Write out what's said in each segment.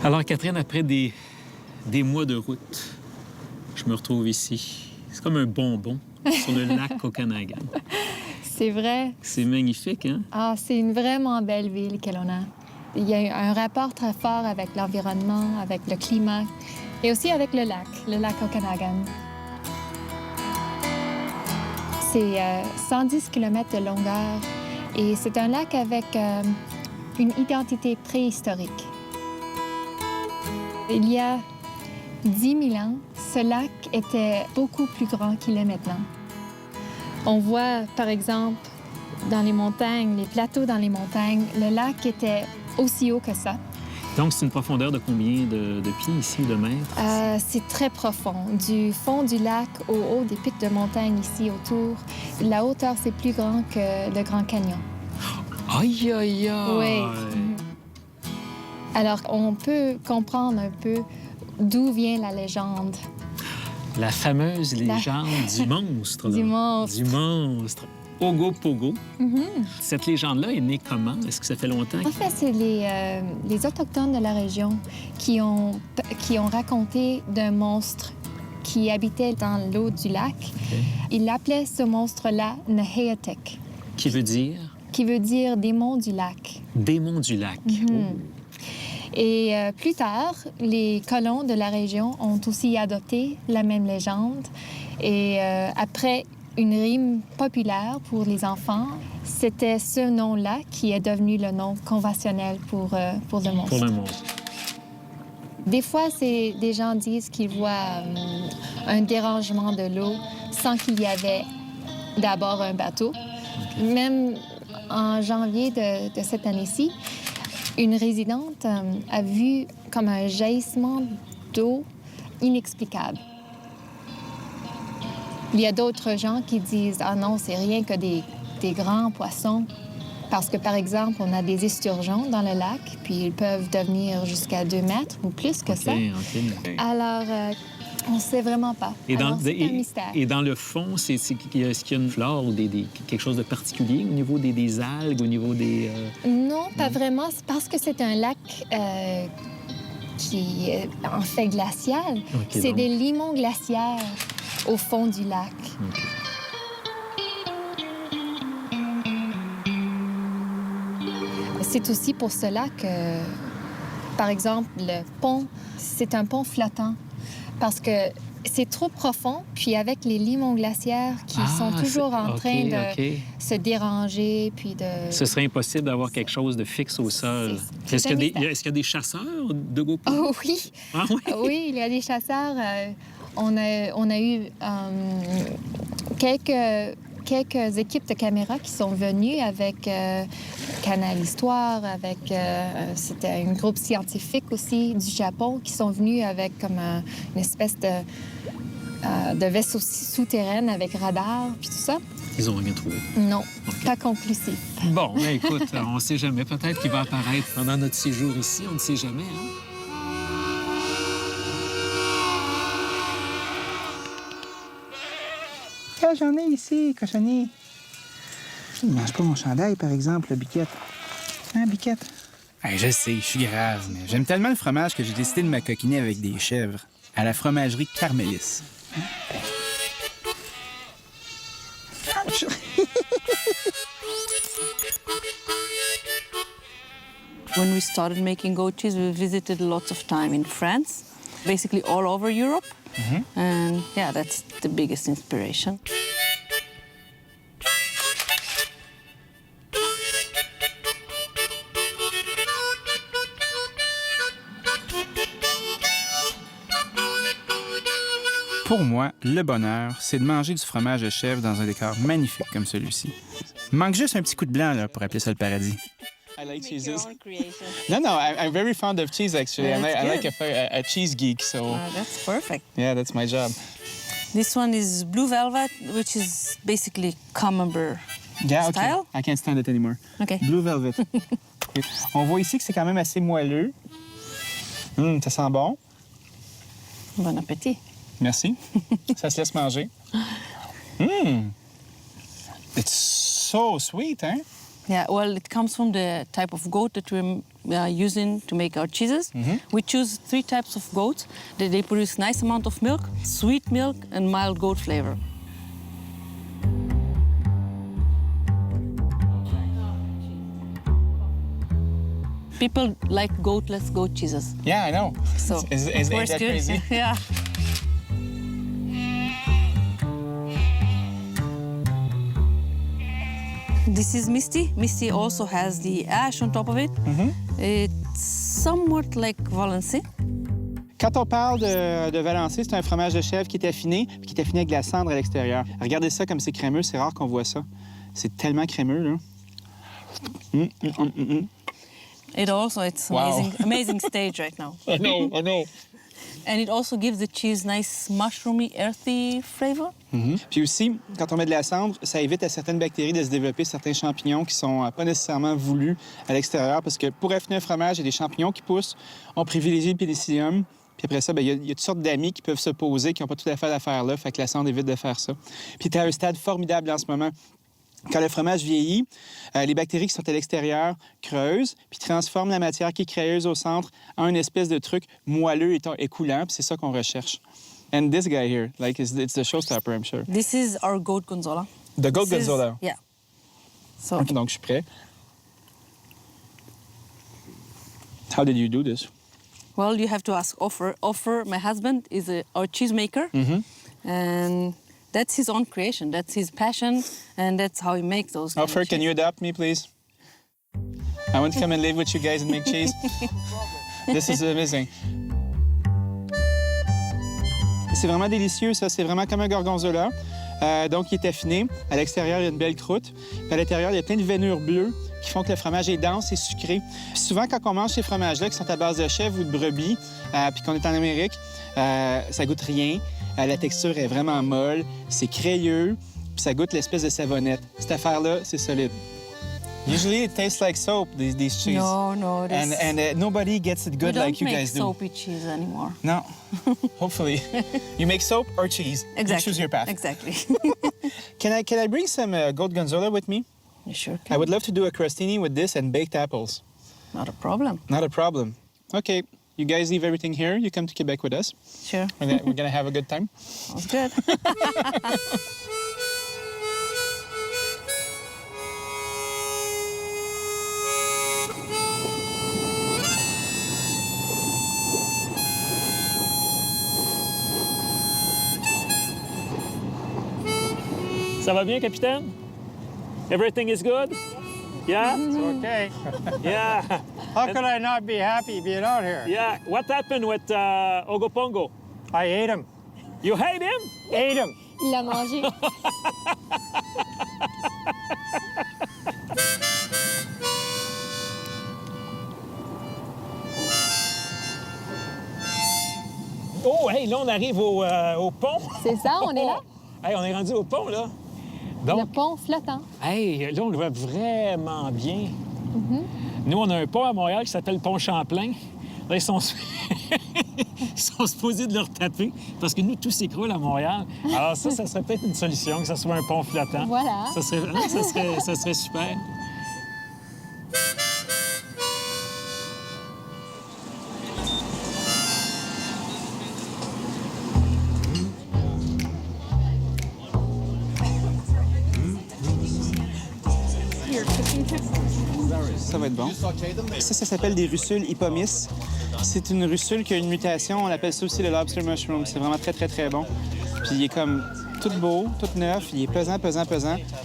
Alors, Catherine, après des mois de route, je me retrouve ici. C'est comme un bonbon sur le lac Okanagan. C'est vrai. C'est magnifique, hein? Ah, c'est une vraiment belle ville, Kelowna. Il y a un rapport très fort avec l'environnement, avec le climat et aussi avec le lac Okanagan. C'est 110 km de longueur et c'est un lac avec une identité préhistorique. Il y a 10 000 ans, ce lac était beaucoup plus grand qu'il est maintenant. On voit, par exemple, dans les montagnes, les plateaux dans les montagnes, le lac était aussi haut que ça. Donc, c'est une profondeur de combien de pieds ici, de mètres? C'est très profond. Du fond du lac au haut des pics de montagne ici autour, la hauteur, c'est plus grand que le Grand Canyon. Aïe, aïe, aïe! Oui. Alors, on peut comprendre un peu d'où vient la légende. La fameuse légende du monstre. Là. Du monstre. Du monstre. Ogopogo. Cette légende-là est née comment? Est-ce que ça fait longtemps? En fait, c'est les Autochtones de la région qui ont raconté d'un monstre qui habitait dans l'eau du lac. Okay. Ils l'appelaient ce monstre-là Neheatek. Qui veut dire? Qui veut dire démon du lac. Démon du lac. Oh. Et plus tard, les colons de la région ont aussi adopté la même légende. Et après une rime populaire pour les enfants, c'était ce nom-là qui est devenu le nom conventionnel pour le monstre. Pour le monstre. Des fois, des gens disent qu'ils voient un dérangement de l'eau sans qu'il y avait d'abord un bateau. Okay. Même en janvier de cette année-ci, une résidente a vu comme un jaillissement d'eau inexplicable. Il y a d'autres gens qui disent « Ah non, c'est rien que des grands poissons ». Parce que, par exemple, on a des esturgeons dans le lac, puis ils peuvent devenir jusqu'à 2 mètres ou plus que ça. Okay. Alors, on ne sait vraiment pas. C'est un mystère. Et dans le fond, est-ce qu'il y a une flore ou quelque chose de particulier au niveau des algues, au niveau des... Non, pas vraiment. C'est parce que c'est un lac qui est en fait glacial. Okay, c'est des limons glaciaires au fond du lac. Okay. C'est aussi pour cela que, par exemple, le pont, c'est un pont flottant. Parce que c'est trop profond, puis avec les limons glaciaires qui sont toujours en train de se déranger, puis de... Ce serait impossible d'avoir quelque chose de fixe au sol. Est-ce qu'il y a des chasseurs de GoPro? Oh oui! Ah, oui? Oui, il y a des chasseurs. On a eu quelques équipes de caméras qui sont venues avec Canal Histoire, avec... c'était un groupe scientifique aussi du Japon qui sont venus avec comme une espèce de vaisseau souterrain avec radar, puis tout ça. Ils n'ont rien trouvé? Non, pas conclusif. Bon, bien écoute, on ne sait jamais. Peut-être qu'il va apparaître pendant notre séjour ici, on ne sait jamais, hein? J'en ai ici, cochonnier. Il ne mange pas mon chandail, par exemple, Biquette. Hein, Biquette? Hey, je sais, je suis grave, mais j'aime tellement le fromage que j'ai décidé de m'acoquiner avec des chèvres à la fromagerie Carmelis. When we started making goat cheese, we visited lots of time in France, basically all over Europe. And yeah, that's the biggest inspiration. Pour moi, le bonheur, c'est de manger du fromage de chèvre dans un décor magnifique comme celui-ci. Il manque juste un petit coup de blanc là, pour appeler ça le paradis. I like cheeses. No, I'm very fond of cheese, actually. Yeah, I like a cheese geek, so... Oh, that's perfect. Yeah, that's my job. This one is blue velvet, which is basically camembert Yeah, style. Okay. I can't stand it anymore. Okay. Blue velvet. Okay. On voit ici que c'est quand même assez moelleux. Ça sent bon. Bon appétit. Merci. Ça se laisse manger. It's so sweet, hein? Yeah, well, it comes from the type of goat that we're using to make our cheeses. We choose 3 types of goats. They produce nice amount of milk, sweet milk, and mild goat flavor. People like goatless goat cheeses. Yeah, I know. So Ain't we're that good. crazy? Yeah. This is Misty. Misty also has the ash on top of it. It's somewhat like Valency. Quand on parle de Valency, c'est un fromage de chèvre qui est affiné, puis qui est affiné avec de la cendre à l'extérieur. Regardez ça comme c'est crémeux, c'est rare qu'on voit ça. C'est tellement crémeux, là. It also, it's Wow. amazing stage right now. I know. And it also gives the cheese nice mushroomy, earthy flavor. Puis aussi, quand on met de la cendre, ça évite à certaines bactéries de se développer, certains champignons qui sont pas nécessairement voulus à l'extérieur, parce que pour affiner un fromage, il y a des champignons qui poussent. On privilégie le pénicillium. Puis après ça, il y a toutes sortes d'amis qui peuvent s'opposer, qui n'ont pas tout à fait l'affaire là, fait que la cendre évite de faire ça. Puis tu es à un stade formidable en ce moment. Quand le fromage vieillit, les bactéries qui sont à l'extérieur creusent, puis transforment la matière qui est créeuse au centre en une espèce de truc moelleux et coulant, puis c'est ça qu'on recherche. And this guy here, like, it's the showstopper, I'm sure. This is our goat gonzola. The goat This is- gonzola. Yeah. So Donc, je suis prêt. How did you do this? well, you have to ask Offer. Offer, my husband, is our cheese maker, and that's his own creation. That's his passion, and that's how he makes those. kind of Offer, can cheese. you adopt me, please? I want to come and live with you guys and make cheese. This is amazing. C'est vraiment délicieux, ça. C'est vraiment comme un gorgonzola. Donc, il est affiné. À l'extérieur, il y a une belle croûte. Puis à l'intérieur, il y a plein de vénures bleues qui font que le fromage est dense et sucré. Puis souvent, quand on mange ces fromages-là qui sont à base de chèvre ou de brebis, puis qu'on est en Amérique, ça goûte rien. La texture est vraiment molle, c'est crayeux, puis ça goûte l'espèce de savonnette. Cette affaire-là, c'est solide. Usually it tastes like soap, these cheese. No, this, And nobody gets it good we don't like you make guys do. soapy cheese anymore. No, hopefully. You make soap or cheese. Exactly. You choose your path. Exactly. Can I bring some goat gonzola with me? You sure I can. would love to do a crostini with this and baked apples. Not a problem. Not a problem. Okay, you guys leave everything here. You come to Quebec with us. Sure. We're gonna have a good time. Sounds good. Ça va bien, capitaine? Everything is good? Yeah? Okay. Yeah. How could I not be happy being out here? Yeah. What happened with Ogopongo? I ate him. You hate him? Ate him. Il l'a mangé. Oh, hey, là, on arrive au pont. C'est ça, on est là. Hey, on est rendu au pont, là. Le Donc, pont flottant. hey, là, on le voit vraiment bien. Nous, on a un pont à Montréal qui s'appelle Pont Champlain. Là, ils sont... ils sont supposés de le retaper parce que nous, tout s'écroule à Montréal. Alors ça serait peut-être une solution, que ça soit un pont flottant. Voilà. Ça serait super. Ça va être bon. Ça s'appelle des russules hippomys. C'est une russule qui a une mutation. On appelle ça aussi le lobster mushroom. C'est vraiment très, très, très bon. Puis il est comme tout beau, tout neuf. Il est pesant. Puis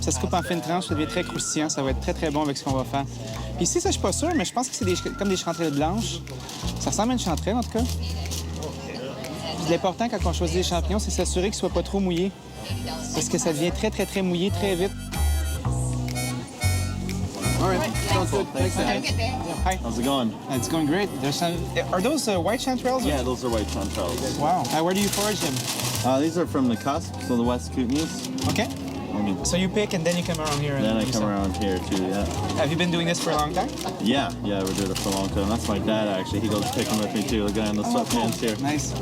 ça se coupe en fines tranches. Ça devient très croustillant. Ça va être très, très bon avec ce qu'on va faire. Puis ici, ça, je suis pas sûr, mais je pense que c'est comme des chanterelles blanches. Ça ressemble à une chanterelle, en tout cas. Puis l'important, quand on choisit des champignons, c'est s'assurer qu'ils ne soient pas trop mouillés. Parce que ça devient très, très, très mouillé très vite. All right. Sounds good. Thanks, Hi. How's it going? It's going great. There's some... Are those white chanterelles? Yeah, those are white chanterelles. Wow. Where do you forage them? These are from the cusp, so the West Kootenays. Okay. I mean, So you pick and then you come around here. And then I do come some- around here too, yeah. Have you been doing this for a long time? Yeah, we did it for a long time. That's my dad, actually. He goes picking with me too, the guy in the sweatpants here. Nice.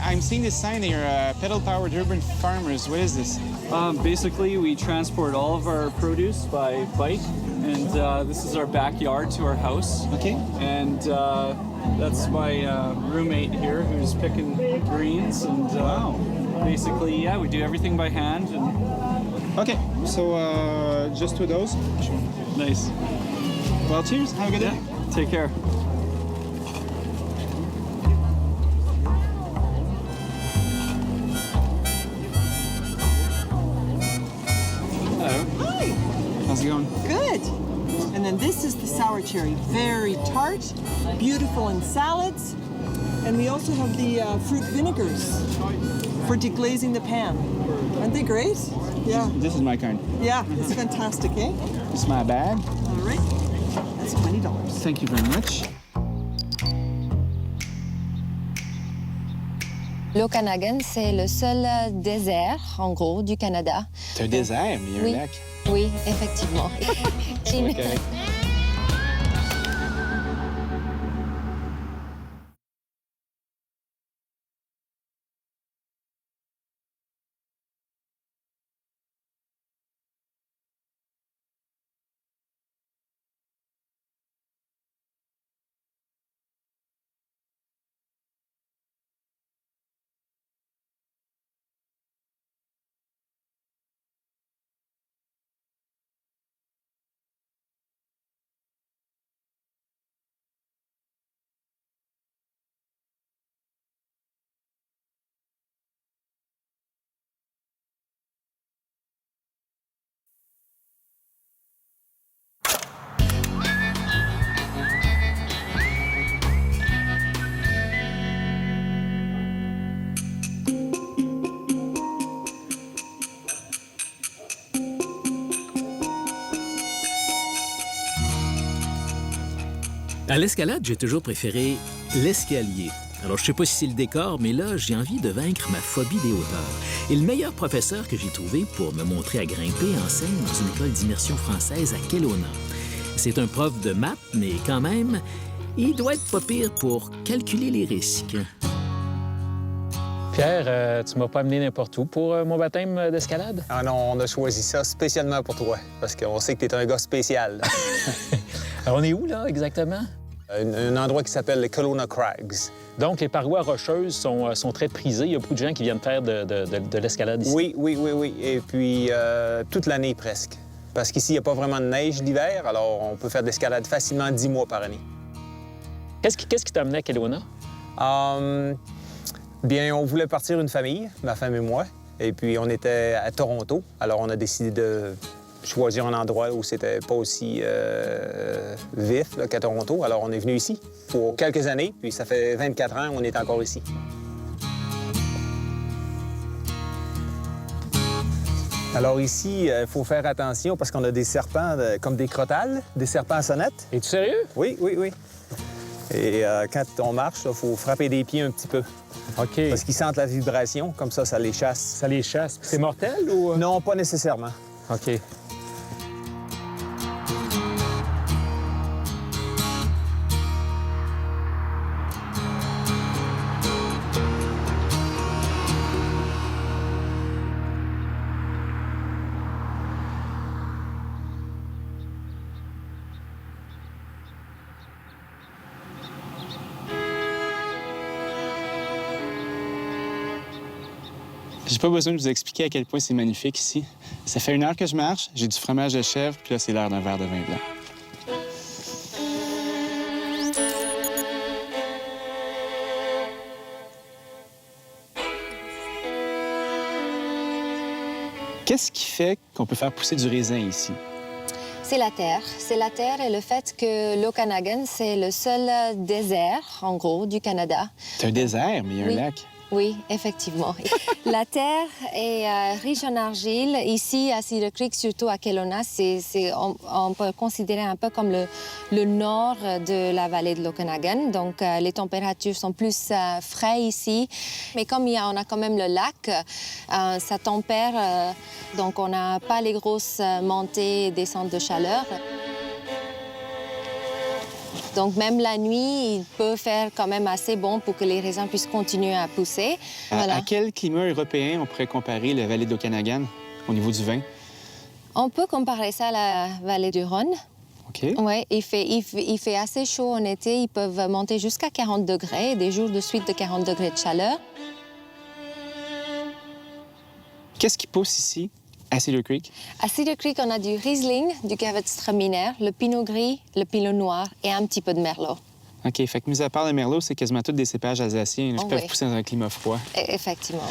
I'm seeing this sign that you're pedal-powered urban farmers. What is this? Basically, we transport all of our produce by bike, and this is our backyard to our house. Okay. And that's my roommate here who's picking greens, and basically, yeah, we do everything by hand. And Okay, so just 2 of those. Sure. nice. Well, cheers. Have a good day. Take care. How's it going? Good. And then this is the sour cherry. Very tart, beautiful in salads. And we also have the fruit vinegars for deglazing the pan. Aren't they great? Yeah. This is my kind. Yeah, it's fantastic, eh? This is my bag. All right. That's $20. Thank you very much. L'Okanagan, c'est le seul désert, en gros, du Canada. C'est un désert, mais il y a Oui. un lac. Oui, effectivement. Okay. À l'escalade, j'ai toujours préféré l'escalier. Alors, je sais pas si c'est le décor, mais là, j'ai envie de vaincre ma phobie des hauteurs. Et le meilleur professeur que j'ai trouvé pour me montrer à grimper enseigne dans une école d'immersion française à Kelowna. C'est un prof de maths, mais quand même, il doit être pas pire pour calculer les risques. Pierre, tu m'as pas amené n'importe où pour mon baptême d'escalade? Ah non, on a choisi ça spécialement pour toi, parce qu'on sait que t'es un gars spécial. Alors, on est où, là, exactement? Un endroit qui s'appelle les Kelowna Crags. Donc, les parois rocheuses sont très prisées. Il y a beaucoup de gens qui viennent faire de l'escalade ici. Oui. Et puis, toute l'année presque. Parce qu'ici, il n'y a pas vraiment de neige l'hiver, alors on peut faire de l'escalade facilement 10 mois par année. Qu'est-ce qui t'a amené à Kelowna? Bien, on voulait partir une famille, ma femme et moi, et puis on était à Toronto. Alors, on a décidé de choisir un endroit où c'était pas aussi vif là, qu'à Toronto. Alors, on est venu ici pour quelques années, puis ça fait 24 ans on est encore ici. Alors ici, il faut faire attention parce qu'on a des serpents comme des crotales, des serpents à sonnette. Es-tu sérieux? Oui. Et quand on marche, il faut frapper des pieds un petit peu. OK. Parce qu'ils sentent la vibration, comme ça les chasse. Ça les chasse. C'est mortel ou... Non, pas nécessairement. OK. J'ai pas besoin de vous expliquer à quel point c'est magnifique ici. Ça fait 1 heure que je marche, j'ai du fromage de chèvre, puis là, c'est l'air d'un verre de vin blanc. Qu'est-ce qui fait qu'on peut faire pousser du raisin ici? C'est la terre. C'est la terre et le fait que l'Okanagan, c'est le seul désert, en gros, du Canada. C'est un désert, mais il y a Oui. un lac. Oui, effectivement. La terre est riche en argile. Ici, à Cedar Creek, surtout à Kelowna, on peut considérer un peu comme le nord de la vallée de l'Okanagan. Donc, les températures sont plus fraises ici. Mais comme on a quand même le lac, ça tempère. Donc, on n'a pas les grosses montées et descentes de chaleur. Donc, même la nuit, il peut faire quand même assez bon pour que les raisins puissent continuer à pousser. À quel climat européen on pourrait comparer la vallée d'Okanagan au niveau du vin? On peut comparer ça à la vallée du Rhône. OK. Oui, il fait assez chaud en été. Ils peuvent monter jusqu'à 40 degrés, des jours de suite de 40 degrés de chaleur. Qu'est-ce qui pousse ici, à Cedar Creek? À Cedar Creek, on a du Riesling, du Gewürztraminer, le Pinot Gris, le Pinot Noir et un petit peu de Merlot. OK. Fait que, mis à part le Merlot, c'est quasiment tous des cépages alsaciens là, qui peuvent pousser dans un climat froid. Effectivement,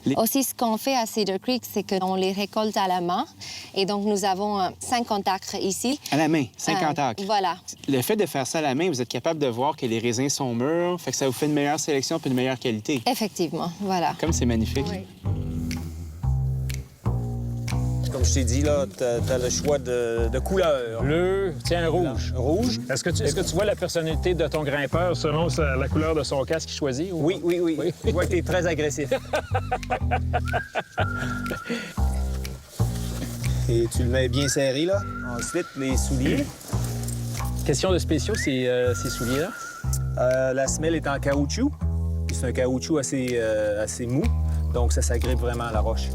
oui. Aussi, ce qu'on fait à Cedar Creek, c'est qu'on les récolte à la main. Et donc, nous avons 50 acres ici. À la main, 50 acres. Voilà. Le fait de faire ça à la main, vous êtes capable de voir que les raisins sont mûrs, fait que ça vous fait une meilleure sélection puis une meilleure qualité. Effectivement, voilà. Comme c'est magnifique. Oui. Comme je t'ai dit, là, t'as le choix de couleurs. Bleu, tiens, rouge. Rouge. Est-ce que tu vois la personnalité de ton grimpeur selon la couleur de son casque qu'il choisit? Ou... Oui. Je vois que t'es très agressif. Et tu le mets bien serré, là. Ensuite, les souliers. Question de spéciaux, ces souliers-là? La semelle est en caoutchouc. C'est un caoutchouc assez mou, donc ça s'agrippe vraiment à la roche.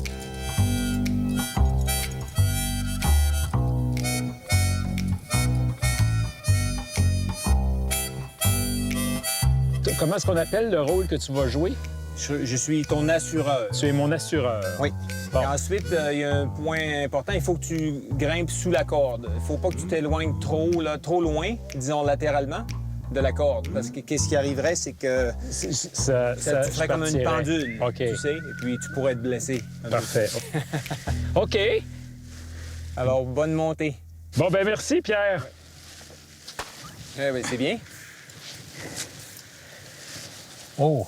Comment est-ce qu'on appelle le rôle que tu vas jouer? Je suis ton assureur. Tu es mon assureur. Oui. Bon. Et ensuite, il y a un point important, il faut que tu grimpes sous la corde. Il faut pas que tu t'éloignes trop loin, disons latéralement, de la corde. Parce que qu'est-ce qui arriverait, c'est que ça te ferait comme une pendule, OK. tu sais, et puis tu pourrais être blessé. Parfait. OK. Alors, bonne montée. Bon, ben merci, Pierre. Eh bien, c'est bien. Oh,